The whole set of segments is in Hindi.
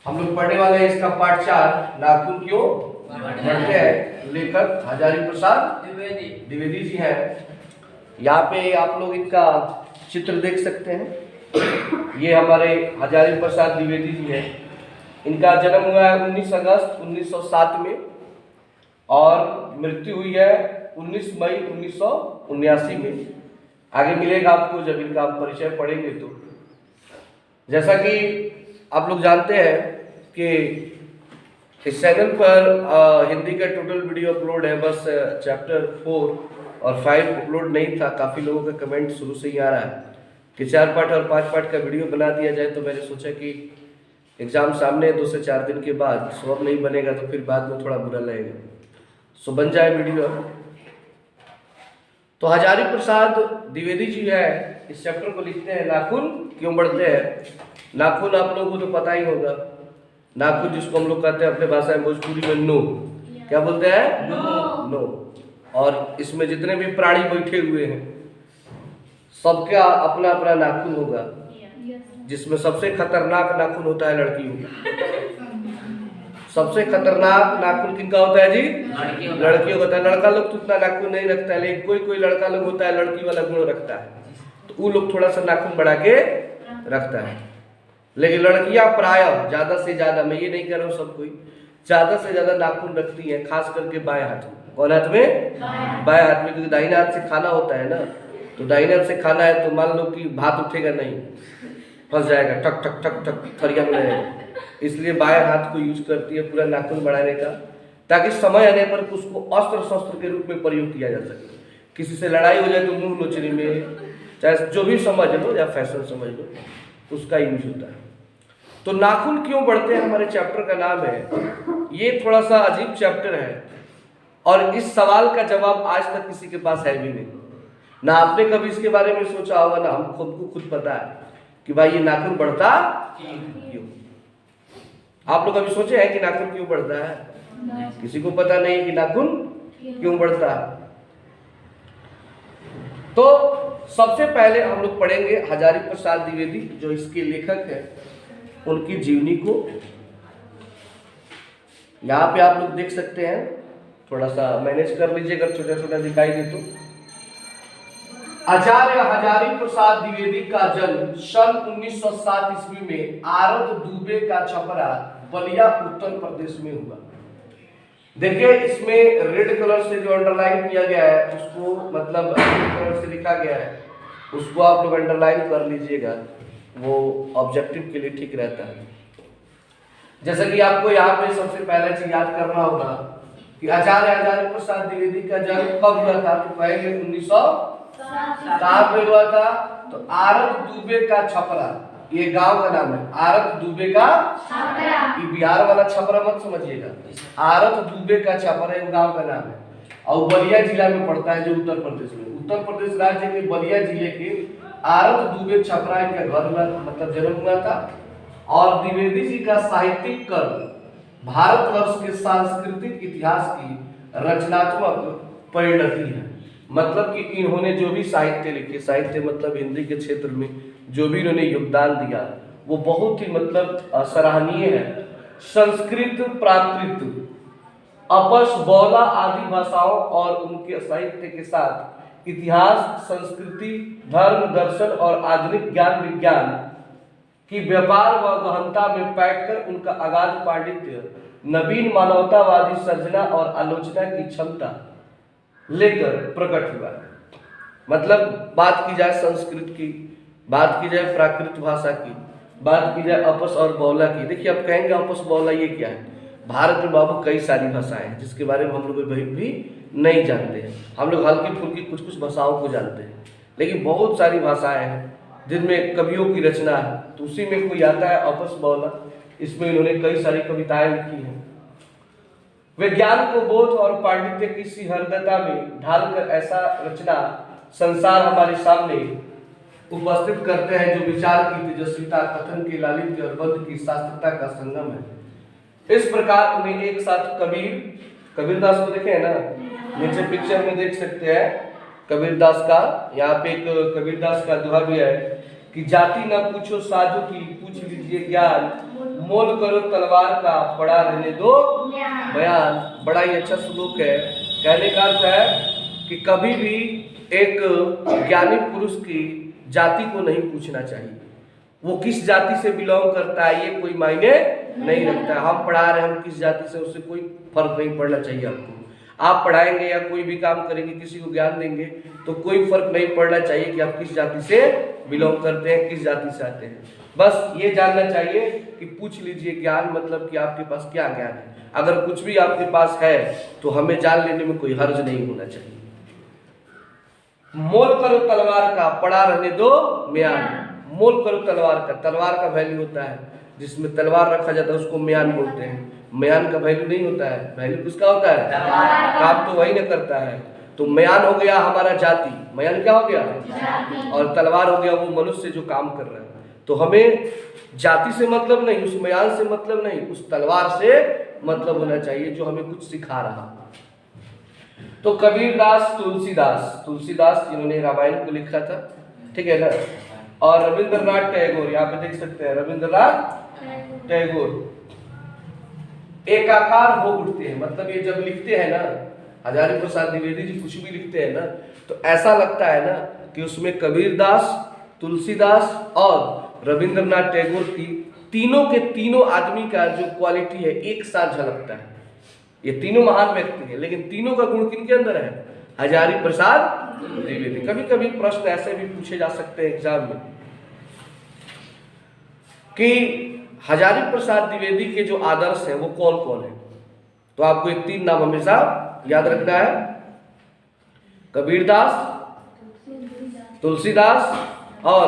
हम लोग पढ़ने वाले हैं इसका पार्ट 4, नाखून क्यों बढ़ते हैं। लेखक हजारी प्रसाद द्विवेदी जी हैं। यहाँ पे आप लोग इनका चित्र देख सकते हैं। ये हमारे हजारी प्रसाद द्विवेदी जी हैं। इनका जन्म हुआ है 19 अगस्त 1907 में और मृत्यु हुई है 19 मई 1979 में। आगे मिलेगा आपको जब इनका आप परिचय पढ़ेंगे तो। जैसा कि आप लोग जानते हैं कि इस चैनल पर हिंदी का टोटल वीडियो अपलोड है, बस चैप्टर 4 और 5 अपलोड नहीं था। काफ़ी लोगों का कमेंट शुरू से ही आ रहा है कि 4 पार्ट और 5 पार्ट का वीडियो बना दिया जाए। तो मैंने सोचा कि एग्ज़ाम सामने 2 से 4 दिन के बाद, सो अब नहीं बनेगा तो फिर बाद में थोड़ा बुरा लगेगा, सो बन जाए वीडियो। तो हजारी प्रसाद द्विवेदी जी है, इस चैप्टर को लिखते हैं नाखून क्यों बढ़ते हैं। नाखून आप लोगों को तो पता ही होगा, नाखून जिसको हम लोग कहते हैं अपने भाषा में भोजपुरी में नो, क्या बोलते हैं नो। और इसमें जितने भी प्राणी बैठे हुए हैं सबका अपना अपना नाखून होगा, जिसमें सबसे खतरनाक नाखून होता है लड़कियों का। सबसे खतरनाक नाखून किनका होता है जी? लड़कियों का होता है। लड़का लोग तो उतना नाखून नहीं रखता है, लेकिन कोई कोई लड़का लोग होता है लड़की वाला गुण रखता है, तो वो लोग थोड़ा सा नाखून बढ़ा के रखता है। लेकिन लड़कियां प्रायः ज्यादा से ज्यादा, मैं ये नहीं कह रहा हूँ सब कोई, ज्यादा से ज्यादा नाखून रखती है, खास करके बाएं हाथ में। कौन हाथ में? बाएं हाथ में, क्योंकि दाहिने हाथ से खाना होता है ना, तो दाहिने हाथ से खाना है तो मान लो कि भात उठेगा नहीं, फंस जाएगा, ठक ठक ठक ठक थरिया में रहेगा। इसलिए बाएं हाथ को यूज करती है पूरा नाखून बढ़ाने का, ताकि समय आने पर उसको अस्त्र शस्त्र के रूप में प्रयोग किया जा सके। किसी से लड़ाई हो जाए तो मुंह नोचने में, चाहे जो भी समझ लो या फैशन समझ लो, उसका यूज होता है। तो नाखून क्यों बढ़ते हैं हमारे चैप्टर का नाम है। ये थोड़ा सा अजीब चैप्टर है और इस सवाल का जवाब आज तक किसी के पास है भी नहीं। ना आपने कभी इसके बारे में सोचा होगा, ना हम खुद को खुद पता है कि भाई ये नाखून बढ़ता क्यों। आप लोग कभी सोचे हैं कि नाखून क्यों बढ़ता है? किसी को पता नहीं कि नाखून क्यों बढ़ता है। तो सबसे पहले हम लोग पढ़ेंगे हजारी प्रसाद द्विवेदी जो इसके लेखक है, उनकी जीवनी को। यहाँ पे आप लोग देख सकते हैं, थोड़ा सा मैनेज कर लीजिए अगर छोटा छोटा दिखाई दे तो। आचार्य हजारी प्रसाद द्विवेदी का जन्म सन 1907 ईस्वी में आरत दुबे का छपरा बलिया उत्तर प्रदेश में हुआ। देखिए इसमें रेड कलर से जो अंडरलाइन किया गया है उसको, मतलब रेड कलर से लिखा गया है उसको आप लोग अंडरलाइन कर लीजिएगा, वो ऑब्जेक्टिव के लिए ठीक रहता है। जैसा कि आपको यहाँ पे सबसे पहले चीज याद करना होगा कि आचार्य हजारी प्रसाद द्विवेदी का जन्म कब हुआ था, तो पहले 1907 में हुआ था। तो आरत दुबे का छपरा, ये गांव का नाम है, आरत दुबे का छपरा। ये बिहार वाला छपरा मत समझिएगा, आरत दुबे का छपरा ये गांव का नाम है और बलिया जिला में पड़ता है, जो उत्तर प्रदेश में, उत्तर प्रदेश राज्य के बलिया जिले के आरत दुबे छपरा इनका घर में मतलब जन्म हुआ था। और द्विवेदी जी का साहित्यिक कर्म भारतवर्ष के सांस्कृतिक इतिहास की रचनात्मक परिणति है। मतलब कि इन्होंने जो भी साहित्य लिखे, साहित्य मतलब हिंदी के क्षेत्र में जो भी इन्होंने योगदान दिया वो बहुत ही मतलब सराहनीय है। संस्कृत, प्राकृत, अपस, बौला आदि भाषाओं और उनके साहित्य के साथ इतिहास, संस्कृति, धर्म, दर्शन और आधुनिक ज्ञान विज्ञान की व्यापार व गहनता में पैक कर उनका अगाध पांडित्य, नवीन मानवतावादी सर्जना और आलोचना की क्षमता लेकर प्रकट हुआ। मतलब बात की जाए संस्कृत की, बात की जाए प्राकृत भाषा की, बात की जाए अपस और बौला की। देखिए आप कहेंगे अपस बौला ये क्या है? भारत में बाबू कई सारी भाषाएं हैं जिसके बारे में हम लोग भी नहीं जानते हैं। हम लोग हल्की फुल्की कुछ कुछ भाषाओं को जानते हैं, लेकिन बहुत सारी भाषाएं हैं जिनमें कवियों की रचना है। तो उसी में कोई आता है अपस बौला, इसमें इन्होंने कई सारी कविताएं लिखी हैं। वे ज्ञान को बोध और पांडित्य की सुहृदता में ढालकर ऐसा रचना संसार हमारे सामने उपस्थित करते हैं जो विचार की तेजस्विता, कथन की लालित्य और बंध की शास्त्रता का संगम है। इस प्रकार उन्हें एक साथ कबीरदास को देखे ना, नीचे पिक्चर में देख सकते हैं कबीरदास का, यहाँ पे एक कबीरदास का दोहा भी है कि जाति न पूछो साधु की, पूछ लीजिए ज्ञान, मोल करो तलवार का, पड़ा रहने दो बयान। बड़ा ही अच्छा श्लोक है। कहने का अर्थ है कि कभी भी एक ज्ञानी पुरुष की जाति को नहीं पूछना चाहिए, वो किस जाति से बिलोंग करता है ये कोई मायने नहीं रखता है। हम पढ़ा रहे हैं, हम किस जाति से, उससे कोई फर्क नहीं पड़ना चाहिए आपको। आप पढ़ाएंगे या कोई भी काम करेंगे, किसी को ज्ञान देंगे, तो कोई फर्क नहीं पड़ना चाहिए कि आप किस जाति से बिलोंग करते हैं, किस जाति से आते हैं। बस ये जानना चाहिए कि पूछ लीजिए ज्ञान मतलब कि आपके पास क्या ज्ञान है। अगर कुछ भी आपके पास है तो हमें जान लेने में कोई हर्ज नहीं होना चाहिए। मोल करो तलवार का, पड़ा रहने दो म्यान। मोल करो तलवार का, तलवार का वैल्यू होता है, जिसमें तलवार रखा जाता है उसको म्यान बोलते हैं। म्यान का वैल्यू नहीं होता है, वैल्यू किसका होता है? काम तो वही न करता है। तो म्यान हो गया हमारा जाति, म्यान क्या हो गया? और तलवार हो गया वो मनुष्य जो काम कर रहा है। तो हमें जाति से मतलब नहीं, उस म्यान से मतलब नहीं, उस तलवार से मतलब होना चाहिए जो हमें कुछ सिखा रहा। तो कबीरदास, तुलसीदास जिन्होंने रामायण को लिखा था, ठीक है ना, और रविंद्रनाथ टैगोर, यहाँ पे देख सकते हैं रविंद्रनाथ टैगोर एकाकार हो उठते हैं। मतलब ये जब लिखते हैं ना, हजारी प्रसाद द्विवेदी जी कुछ भी लिखते हैं ना, तो ऐसा लगता है ना कि उसमें कबीरदास, तुलसीदास और रविंद्रनाथ टैगोर की तीनों के तीनों आदमी का जो क्वालिटी है एक साथ झलकता है। ये तीनों महान व्यक्ति हैं, लेकिन तीनों का गुण किनके अंदर है? हजारी प्रसाद द्विवेदी। कभी कभी प्रश्न ऐसे भी पूछे जा सकते हैं एग्जाम में कि हजारी प्रसाद द्विवेदी के जो आदर्श हैं वो कौन कौन है। तो आपको ये तीन नाम हमेशा याद रखना है, कबीरदास, तुलसीदास और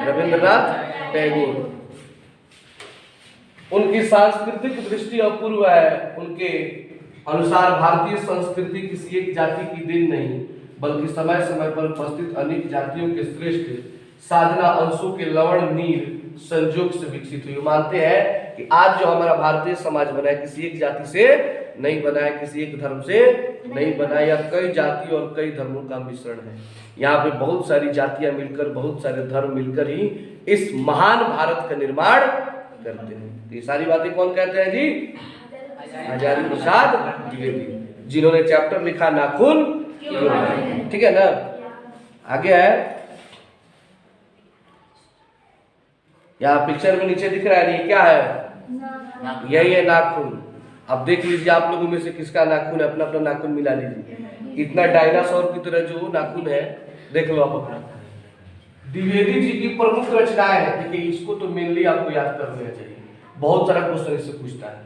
रविंद्रनाथ टैगोर। उनकी सांस्कृतिक दृष्टि अपूर्व है। उनके अनुसार भारतीय संस्कृति किसी एक जाति की देन नहीं, बल्कि समय समय पर उपस्थित अनेक जातियों के श्रेष्ठ साधना अंशों के लवण नीर संयोग से विकसित हुई। मानते हैं कि आज जो हमारा भारतीय समाज बना है किसी एक जाति से नहीं बना है, किसी एक धर्म से नहीं बना है, या कई जाति और कई धर्मों का मिश्रण है। यहाँ पे बहुत सारी जातियां मिलकर, बहुत सारे धर्म मिलकर ही इस महान भारत का निर्माण करते हैं। ये सारी बातें कौन कहते हैं जी? हजारी प्रसाद द्विवेदी, जिन्होंने चैप्टर लिखा नाखून क्यों, ठीक है ना। आगे है, यहाँ पिक्चर में नीचे दिख रहा है, ये क्या है? यही है नाखून। अब देख लीजिए आप लोगों में से किसका नाखून है, अपना अपना नाखून मिला लीजिए। इतना डायनासोर की तरह जो नाखून है, देख लो आप अपना। द्विवेदी जी की प्रमुख रचनाएं हैं, देखिए इसको तो मेनली आपको याद कर लेना चाहिए, बहुत सारा क्वेश्चन इससे पूछता है।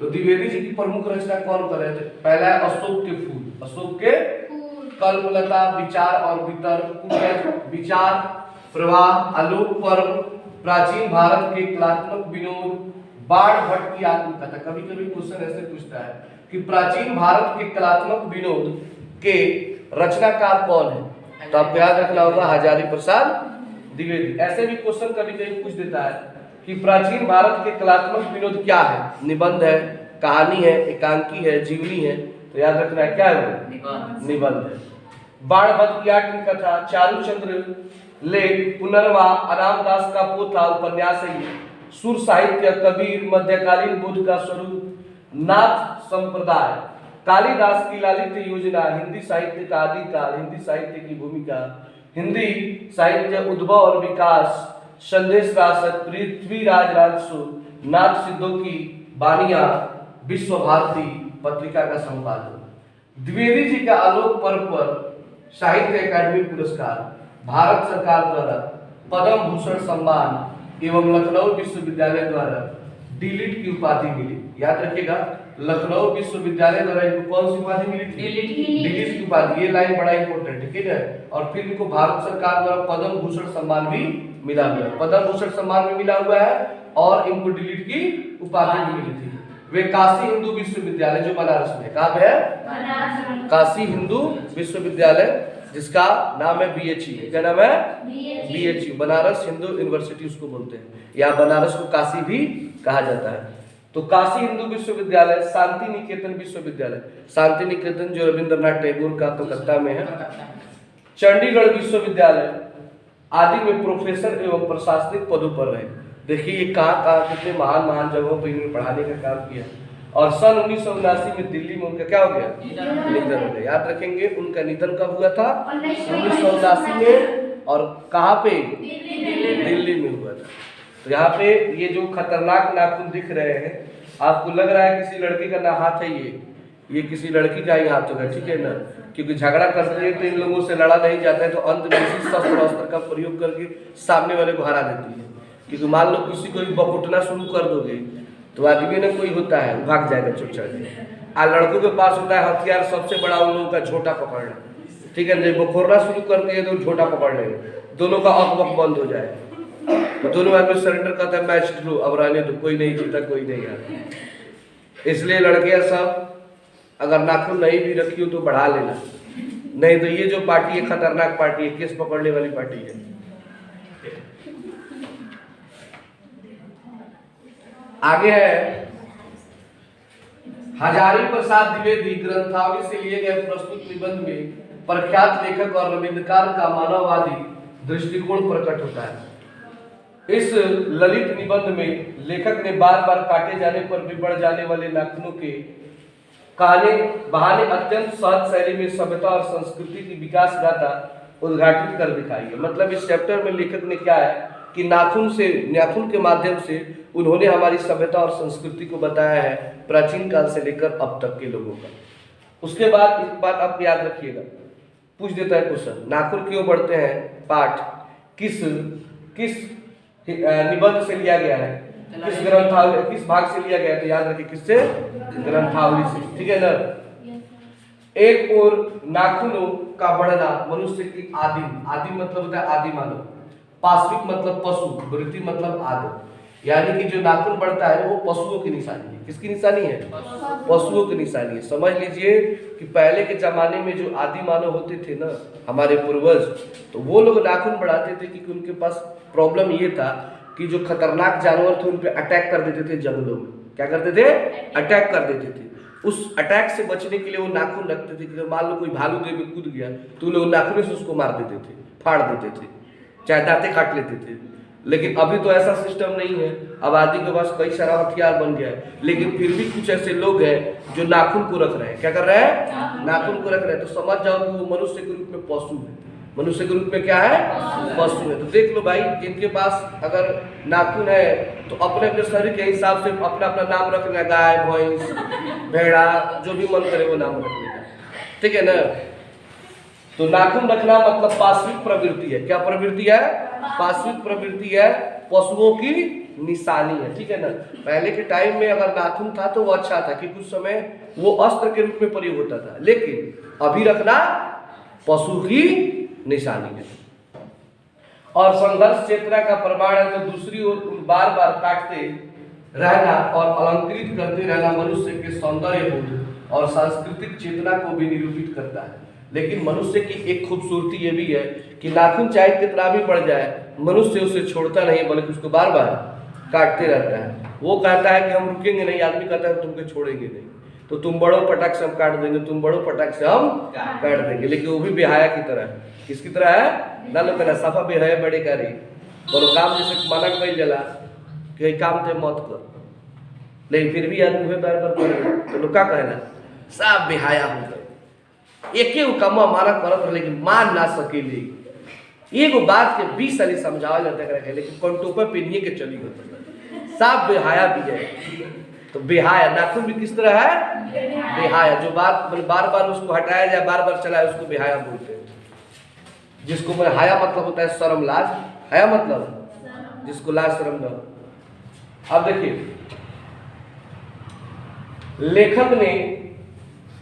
तो द्विवेदी जी की प्रमुख रचना कौन कर रहे थे? पहला है अशोक के फूल, अशोक के कल्पलता, विचार और वितर्क, विचार प्रवाह, आलोक पर्व, प्राचीन भारत के कलात्मक विनोद, बाण भट्ट की आत्मकथा। कभी कभी क्वेश्चन ऐसे पूछता है कि प्राचीन भारत के कलात्मक विनोद के रचनाकार कौन है? तो आपको याद रखना होगा हजारी प्रसाद द्विवेदी। ऐसे भी क्वेश्चन कभी कभी पूछ देता है कि प्राचीन भारत के कलात्मक विनोद क्या है? निबंध है, कहानी है, एकांकी है, जीवनी है। तो याद रखना है क्या है वो? निबंध है। बाण भट्ट की आत्मकथा, चारुचंद्र लेख, पुनर्वा, अनामदास का पोथा, उपन्यास है ये, सुर साहित्य, कबीर, मध्यकालीन बुद्ध का स्वरूप, नाथ संप्रदाय, कालिदास की लालित्य योजना, हिंदी साहित्य का आदिकाल, हिंदी साहित्य की भूमिका, हिंदी साहित्य उद्भव और विकास, संदेश रासक, पृथ्वीराज राजसु, नाथ सिद्धों की बानियां, विश्व भारती पत्रिका का संपादन। द्विवेदी जी का आलोक पर्व पर साहित्य अकादमी पुरस्कार, भारत सरकार द्वारा पद्म भूषण सम्मान एवं लखनऊ विश्वविद्यालय द्वारा डीलिट की उपाधि मिली। याद रखिएगा, लखनऊ विश्वविद्यालय द्वारा इनको कौन सी उपाधि मिली थी? डीलिट की उपाधि। ये लाइन बड़ा इंपॉर्टेंट है, ठीक है। और फिर इनको भारत सरकार द्वारा पद्म भूषण सम्मान भी मिला हुआ है, पद्म भूषण सम्मान भी मिला हुआ है और इनको डीलिट की उपाधि भी मिली थी। वे काशी हिंदू विश्वविद्यालय जो बनारस में, कहाँ पे है? काशी हिंदू विश्वविद्यालय, जिसका नाम है BHU। क्या नाम है? BHU, बनारस हिंदू यूनिवर्सिटी उसको बोलते हैं, या बनारस को काशी भी कहा जाता है। तो काशी हिंदू विश्वविद्यालय, शांति निकेतन विश्वविद्यालय, शांति निकेतन जो रविंद्रनाथ टैगोर का कलकत्ता में है, चंडीगढ़ विश्वविद्यालय आदि में प्रोफेसर एवं प्रशासनिक पदों पर रहे। देखिए ये कहाँ कितने महान महान जगहों पर इन्होंने पढ़ाने का काम किया। और सन 1979 में दिल्ली में उनका क्या हो गया, निधन हो गया। याद रखेंगे उनका निधन कब हुआ था, 1979 में। और कहाँ पे, दिल्ली में हुआ था। तो यहाँ पे ये जो खतरनाक नाखून दिख रहे हैं, आपको लग रहा है किसी लड़की का ना हाथ है, ये किसी लड़की का ही हाथ होगा, ठीक है ना, क्योंकि झगड़ा करते हैं तो इन लोगों से लड़ा नहीं जाता है, तो अंत में इसी शस्त्र अस्त्र का प्रयोग करके सामने वाले को हरा देती है। क्योंकि मान लो किसी को बकुटना शुरू कर दोगे तो आदमी ना कोई होता है भाग जाएगा चुपचाप। आ लड़कों के पास होता है हथियार सबसे बड़ा उन लोगों का झोटा पकड़ना, ठीक है। जब बखोरना शुरू करते हैं तो झोटा पकड़ लेंगे, दोनों का अक बक बंद हो जाए, तो दोनों आदमी सरेंडर करता है, मैच ड्रू, अब रहने दो, कोई नहीं जीता कोई नहीं हारा। इसलिए लड़कियां सब अगर नाखून नहीं भी रखी हो तो बढ़ा लेना, नहीं तो ये जो पार्टी है खतरनाक पार्टी है, केस पकड़ने वाली पार्टी है। आगे है हजारी प्रसाद द्विवेदी ग्रंथावली से लिए गए प्रस्तुत निबंध में प्रख्यात लेखक और रविंद्रकार का मानववादी दृष्टिकोण प्रकट होता है। इस ललित निबंध में लेखक ने बार बार काटे जाने पर भी बढ़ जाने वाले नाखूनों के कहने बहाने अत्यंत सहज शैली में सभ्यता और संस्कृति की विकास गाथा उद्घाटित कर दिखाई है। मतलब इस चैप्टर में लेखक ने क्या है कि नाखून के माध्यम से उन्होंने हमारी सभ्यता और संस्कृति को बताया है, प्राचीन काल से लेकर अब तक के लोगों का। उसके बाद एक बात आप याद रखिएगा, पूछ देता है क्वेश्चन, नाखून क्यों बढ़ते हैं, पाठ किस निबंध से लिया गया है, किस ग्रंथावली, किस भाग से लिया गया है, तो याद रखिए किससे, ग्रंथावली से, ठीक है ना। एक और नाखूनों का बढ़ना मनुष्य की आदिम मतलब होता है आदि मानव, पाश्विक मतलब पशु, वृत्ति मतलब आदत, यानी कि जो नाखून बढ़ता है वो पशुओं की निशानी है। किसकी निशानी है, पशुओं की निशानी है। समझ लीजिए कि पहले के जमाने में जो आदि मानव होते थे ना, हमारे पूर्वज, तो वो लोग नाखून बढ़ाते थे क्योंकि उनके पास प्रॉब्लम ये था कि जो खतरनाक जानवर थे उन पे अटैक कर देते थे जंगलों में। क्या करते थे, अटैक कर देते थे। उस अटैक से बचने के लिए वो नाखून रखते थे कि मान लो कोई भालू देव में कूद गया तो लोग नाखून से उसको मार देते थे, फाड़ देते थे, चाहे दांते काट लेते थे। लेकिन अभी तो ऐसा सिस्टम नहीं है, अब आदमी के पास कई सारा हथियार बन गया है, लेकिन फिर भी कुछ ऐसे लोग हैं जो नाखून को रख रहे हैं। क्या कर रहे हैं, नाखून को रख रहे हैं। तो समझ जाओ कि वो मनुष्य के रूप में पशु है। मनुष्य के रूप में क्या है, पशु है। तो देख लो भाई, जिनके पास अगर नाखून है तो अपने अपने शरीर के हिसाब से अपना अपना नाम रख लेगा, गाय भैंस भेड़ा, जो भी मन करे वो नाम रख लेगा, ठीक है ना। तो नाखून रखना मतलब पाश्विक प्रवृत्ति है। क्या प्रवृत्ति है, पाश्विक प्रवृत्ति है, पशुओं की निशानी है, ठीक है ना। पहले के टाइम में अगर नाखून था तो वो अच्छा था कि कुछ समय वो अस्त्र के रूप में प्रयोग होता था, लेकिन अभी रखना पशु की निशानी है। और संघर्ष चेतना का प्रमाण है, तो दूसरी ओर बार बार काटते रहना और अलंकृत करते रहना मनुष्य के सौंदर्य बोध और सांस्कृतिक चेतना को भी निरूपित करता है। लेकिन मनुष्य की एक खूबसूरती ये भी है कि नाखून चाहे कितना भी बढ़ जाए, मनुष्य उसे छोड़ता नहीं, बल्कि उसको बार बार काटते रहता है। वो कहता है कि हम रुकेंगे नहीं, आदमी कहता है तुमको छोड़ेंगे नहीं, तो तुम बड़ो पटाख से हम काट देंगे, तुम बड़ो पटाख से हम काट देंगे। लेकिन वो भी बेहाया की तरह है। किसकी तरह है, ना लोग सफा बेहाया बड़े करे, बोलो काम जैसे मना कर जला कि काम थे मत कर, लेकिन फिर भी आदमी बार बार करेगा, तो लोग क्या कहना, सब बेहाया हो गए, एक कमा मारा करत रहे लेकिन मान ना सकेले। एगो बात के 20 साल समझावा जाता है, लेकिन कंटोपे पिनिए के चली गई, सब बेहाया भी है। तो बेहाया नाखून भी किस तरह है, बेहाया, जो बात बार बार उसको हटाया जाए, बार बार चलाए, उसको बेहाया बोलते हैं। जिसको मैं हाया मतलब होता है शर्म लाज, हाया मतलब जिसको लाज शर्म न। अब देखिए लेखक ने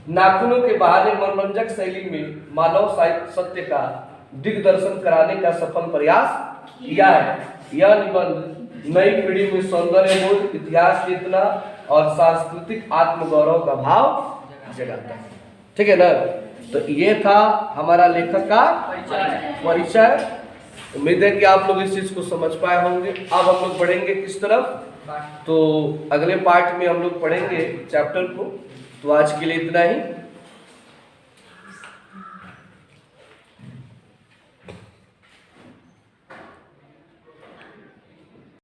नाखूनों के बहाने मनोरंजक शैली में मानव सत्य का दिग्दर्शन कराने का सफल प्रयास किया है। यह निबंध नई पीढ़ी में सौंदर्य बोध, इतिहास चेतना और सांस्कृतिक आत्मगौरव का भाव जगाता है, ठीक है ना। तो ये था हमारा लेखक का परिचय। उम्मीद है कि आप लोग इस चीज को समझ पाए होंगे। अब हम लोग बढ़ेंगे किस तरफ, तो अगले पार्ट में हम लोग पढ़ेंगे चैप्टर को। तो आज के लिए इतना ही।